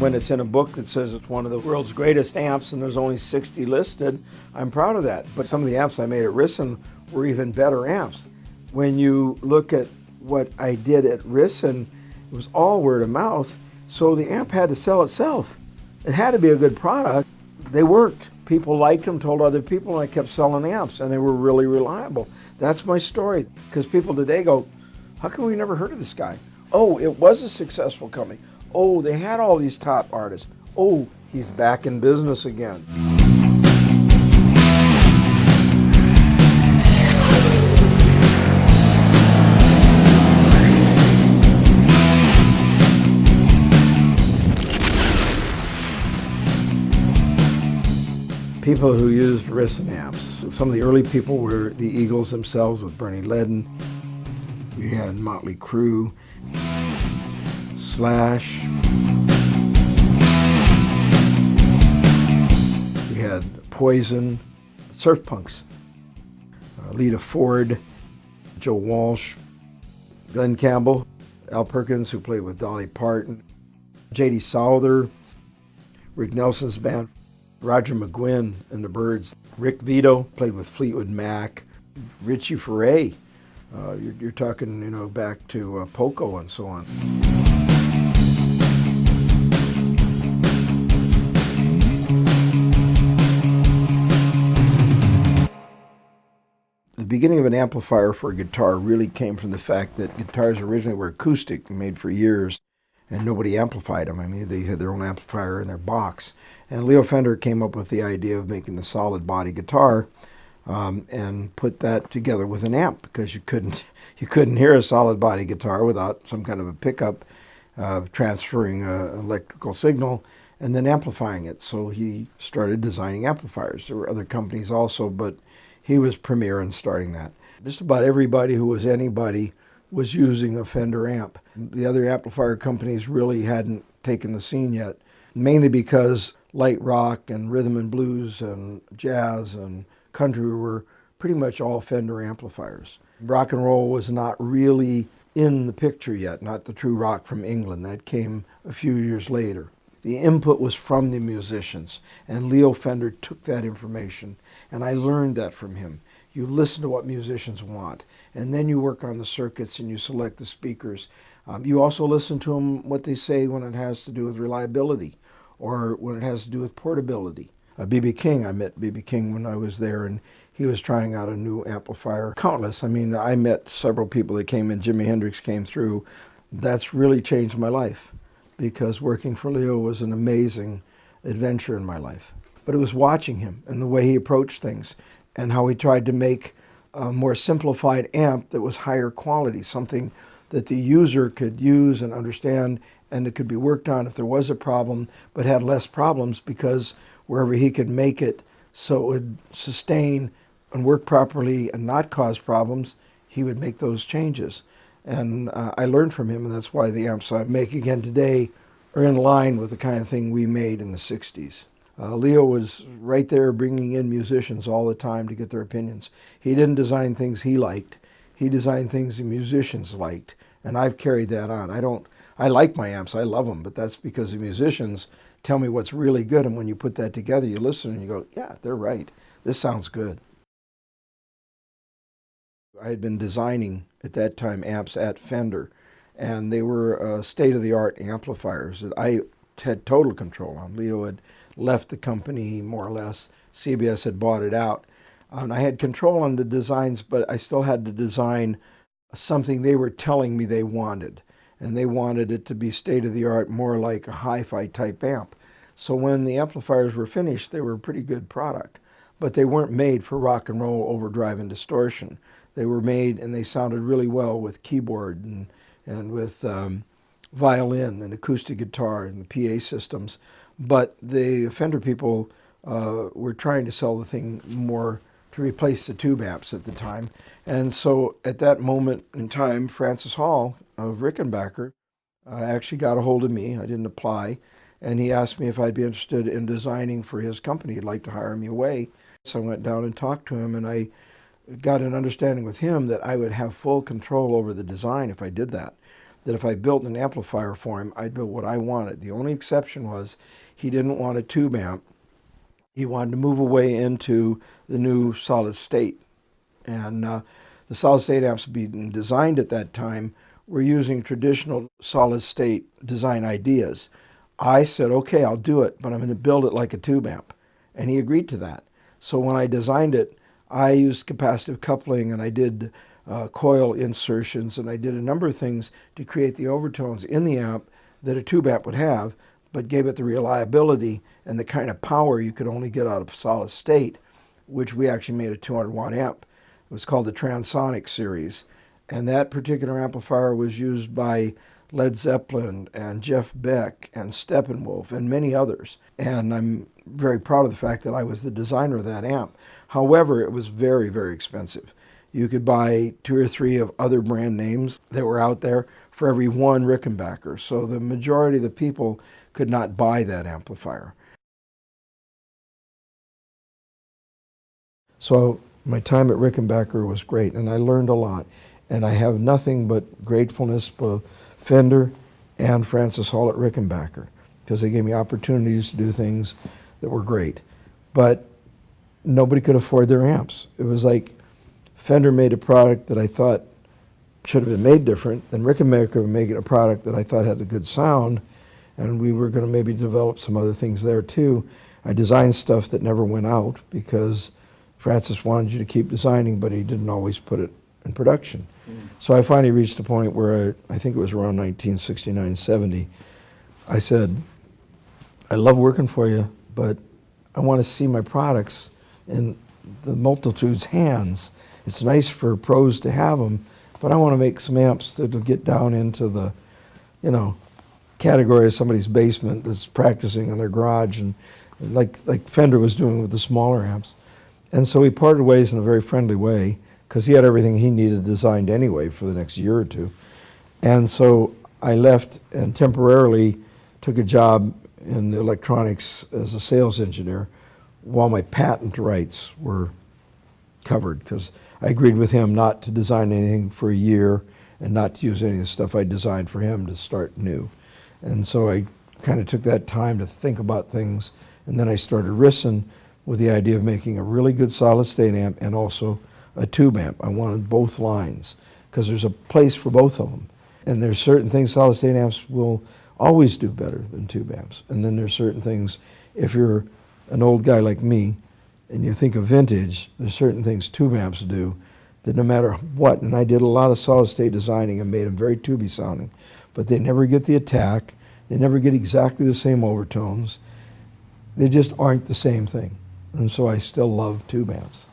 When it's in a book that says it's one of the world's greatest amps and there's only 60 listed, I'm proud of that. But some of the amps I made at Risson were even better amps. When you look at what I did at Risson, it was all word of mouth, so the amp had to sell itself. It had to be a good product. They worked. People liked them, told other people, and I kept selling amps, and they were really reliable. That's my story, because people today go, how come we never heard of this guy? Oh, it was a successful company. Oh, they had all these top artists. Oh, he's back in business again. People who used Risson amps. Some of the early people were the Eagles themselves with Bernie Leadon. We had Motley Crue, Slash. We had Poison, Surf Punks, Lita Ford, Joe Walsh, Glenn Campbell, Al Perkins, who played with Dolly Parton, J.D. Souther, Rick Nelson's band, Roger McGuinn and the Byrds, Rick Vito played with Fleetwood Mac, Richie Furay. You're talking, back to Poco and so on. The beginning of an amplifier for a guitar really came from the fact that guitars originally were acoustic, made for years, and nobody amplified them. I mean, they had their own amplifier in their box. And Leo Fender came up with the idea of making the solid body guitar and put that together with an amp, because you couldn't hear a solid body guitar without some kind of a pickup transferring an electrical signal and then amplifying it. So he started designing amplifiers. There were other companies also, but he was premier in starting that. Just about everybody who was anybody was using a Fender amp. The other amplifier companies really hadn't taken the scene yet, mainly because light rock and rhythm and blues and jazz and country were pretty much all Fender amplifiers. Rock and roll was not really in the picture yet, not the true rock from England. That came a few years later. The input was from the musicians, and Leo Fender took that information, and I learned that from him. You listen to what musicians want, and then you work on the circuits and you select the speakers. You also listen to them, what they say when it has to do with reliability or when it has to do with portability. B.B. King, I met B.B. King when I was there, and he was trying out a new amplifier. Countless. I mean, I met several people that came in. Jimi Hendrix came through. That's really changed my life, because working for Leo was an amazing adventure in my life. But it was watching him and the way he approached things and how he tried to make a more simplified amp that was higher quality, something that the user could use and understand, and it could be worked on if there was a problem, but had less problems, because wherever he could make it so it would sustain and work properly and not cause problems, he would make those changes. And I learned from him, and that's why the amps I make again today are in line with the kind of thing we made in the 60s. Leo was right there bringing in musicians all the time to get their opinions. He didn't design things he liked. He designed things the musicians liked, and I've carried that on. I like my amps, I love them, but that's because the musicians tell me what's really good, and when you put that together, you listen and you go, yeah, they're right. This sounds good. I had been designing at that time amps at Fender, and they were state-of-the-art amplifiers that I had total control on. Leo had left the company more or less. CBS had bought it out. And I had control on the designs, but I still had to design something they were telling me they wanted. And they wanted it to be state-of-the-art, more like a hi-fi type amp. So when the amplifiers were finished, they were a pretty good product. But they weren't made for rock and roll overdrive and distortion. They were made, and they sounded really well with keyboard and with violin and acoustic guitar and the PA systems. But the Fender people were trying to sell the thing more to replace the tube amps at the time. And so at that moment in time, Francis Hall of Rickenbacker actually got a hold of me. I didn't apply. And he asked me if I'd be interested in designing for his company. He'd like to hire me away. So I went down and talked to him, and I got an understanding with him that I would have full control over the design if I did that. that if I built an amplifier for him, I'd build what I wanted. The only exception was he didn't want a tube amp. He wanted to move away into the new solid state. And the solid state amps being designed at that time were using traditional solid state design ideas. I said, okay, I'll do it, but I'm going to build it like a tube amp. And he agreed to that. So when I designed it, I used capacitive coupling, and I did coil insertions, and I did a number of things to create the overtones in the amp that a tube amp would have, but gave it the reliability and the kind of power you could only get out of solid state, which we actually made a 200-watt amp. It was called the Transonic series. And that particular amplifier was used by Led Zeppelin and Jeff Beck and Steppenwolf and many others. And I'm very proud of the fact that I was the designer of that amp. However, it was very, very expensive. You could buy 2 or 3 of other brand names that were out there for every one Rickenbacker. So the majority of the people could not buy that amplifier. So my time at Rickenbacker was great, and I learned a lot. And I have nothing but gratefulness for Fender and Francis Hall at Rickenbacker, because they gave me opportunities to do things that were great. But nobody could afford their amps. It was like Fender made a product that I thought should have been made different, then Rickenbacker made a product that I thought had a good sound, and we were going to maybe develop some other things there too. I designed stuff that never went out because Francis wanted you to keep designing, but he didn't always put it in production. So I finally reached a point where I think it was around 1969, 70. I said, I love working for you, but I want to see my products in the multitude's hands. It's nice for pros to have them, but I want to make some amps that will get down into the, category of somebody's basement that's practicing in their garage, and like Fender was doing with the smaller amps. And so we parted ways in a very friendly way, because he had everything he needed designed anyway for the next year or two. And so I left and temporarily took a job in electronics as a sales engineer while my patent rights were covered, because I agreed with him not to design anything for a year and not to use any of the stuff I designed for him to start new. And so I kind of took that time to think about things, and then I started Risson with the idea of making a really good solid state amp and also a tube amp. I wanted both lines because there's a place for both of them. And there's certain things solid state amps will always do better than tube amps. And then there's certain things, if you're an old guy like me and you think of vintage, there's certain things tube amps do that no matter what, and I did a lot of solid state designing and made them very tubey sounding, but they never get the attack, they never get exactly the same overtones, they just aren't the same thing. And so I still love tube amps.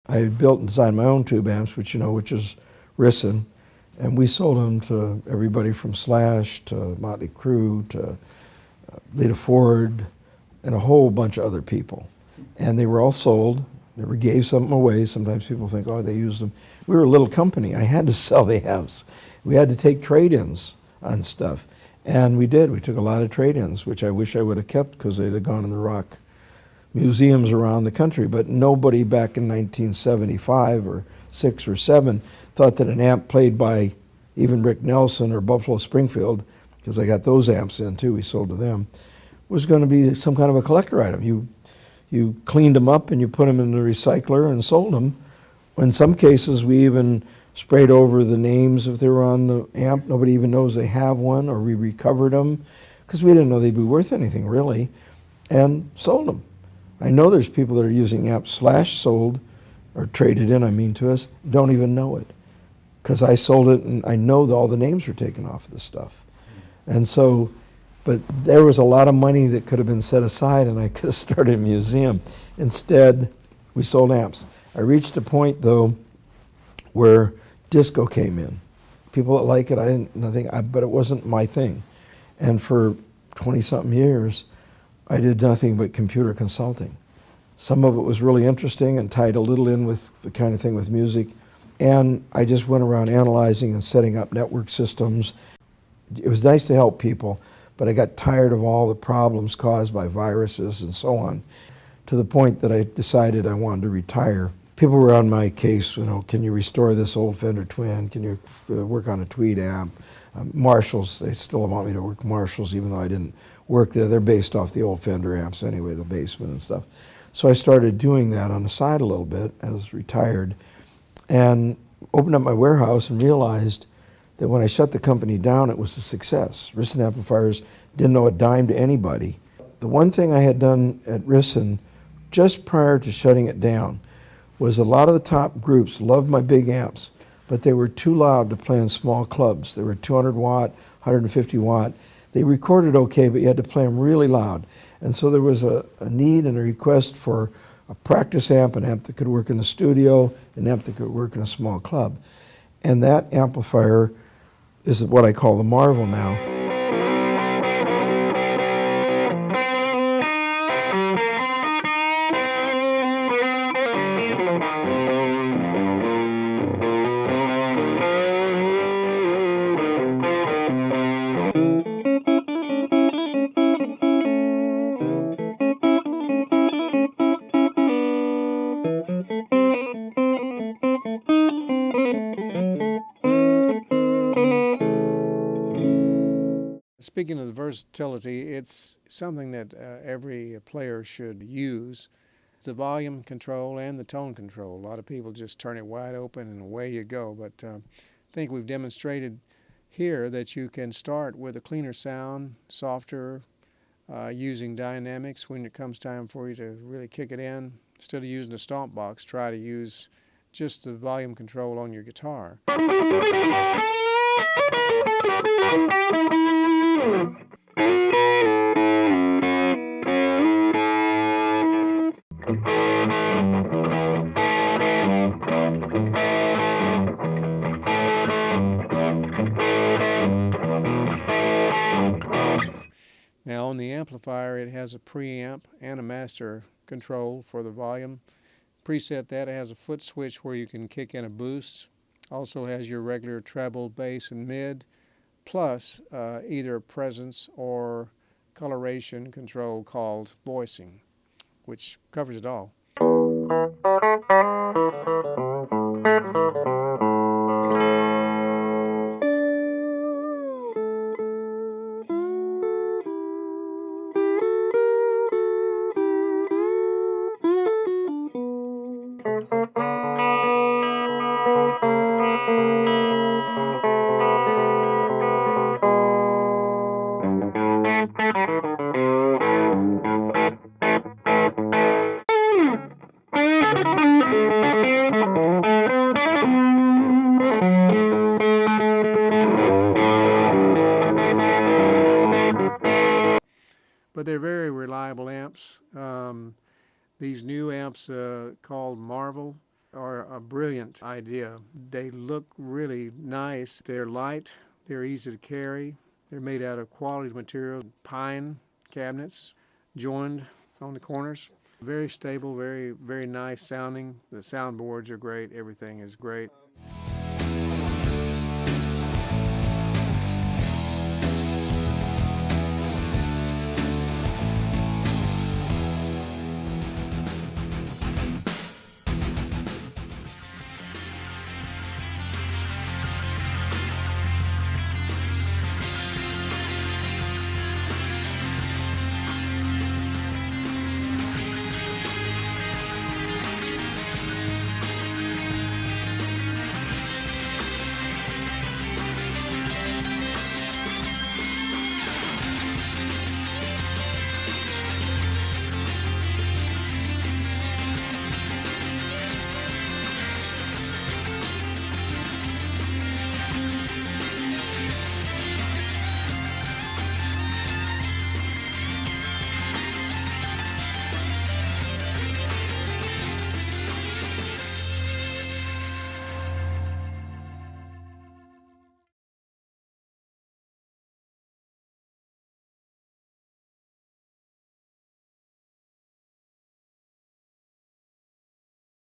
I built and designed my own tube amps, which is Risson, and we sold them to everybody from Slash to Motley Crue to Leo Ford and a whole bunch of other people. And they were all sold, never gave something away. Sometimes people think, oh, they used them. We were a little company. I had to sell the amps. We had to take trade-ins on stuff. And we did. We took a lot of trade-ins, which I wish I would have kept because they'd have gone in the rock museums around the country. But nobody back in 1975 or 6 or 7 thought that an amp played by even Rick Nelson or Buffalo Springfield, because I got those amps in too, we sold to them, was going to be some kind of a collector item. You cleaned them up and you put them in the recycler and sold them. In some cases, we even sprayed over the names if they were on the amp. Nobody even knows they have one, or we recovered them because we didn't know they'd be worth anything really, and sold them. I know there's people that are using amps Slash sold or traded in, to us, don't even know it because I sold it and I know that all the names were taken off the stuff. And so, but there was a lot of money that could have been set aside and I could have started a museum. Instead, we sold amps. I reached a point though where disco came in. People that like it, but it wasn't my thing. And for 20-something years, I did nothing but computer consulting. Some of it was really interesting and tied a little in with the kind of thing with music. And I just went around analyzing and setting up network systems. It was nice to help people, but I got tired of all the problems caused by viruses and so on, to the point that I decided I wanted to retire, people were on my case, can you restore this old Fender Twin? Can you work on a Tweed amp? Marshalls, they still want me to work Marshalls, even though I didn't work there. They're based off the old Fender amps anyway, the Basement and stuff. So I started doing that on the side a little bit. I was retired and opened up my warehouse and realized that when I shut the company down, it was a success. Risson amplifiers didn't owe a dime to anybody. The one thing I had done at Risson just prior to shutting it down was a lot of the top groups loved my big amps, but they were too loud to play in small clubs. They were 200 watt, 150 watt. They recorded okay, but you had to play them really loud. And so there was a need and a request for a practice amp, an amp that could work in a studio, an amp that could work in a small club. And that amplifier is what I call the Marvel now. Speaking of the versatility, it's something that every player should use. The volume control and the tone control. A lot of people just turn it wide open and away you go. But I think we've demonstrated here that you can start with a cleaner sound, softer, using dynamics when it comes time for you to really kick it in. Instead of using a stomp box, try to use just the volume control on your guitar. Now on the amplifier, it has a preamp and a master control for the volume. Preset that, it has a foot switch where you can kick in a boost. Also has your regular treble, bass, and mid, plus either presence or coloration control called voicing, which covers it all. But they're very reliable amps. These new amps called Marvel are a brilliant idea. They look really nice. They're light, they're easy to carry. They're made out of quality material, pine cabinets, joined on the corners. Very stable, very, very nice sounding. The soundboards are great, everything is great.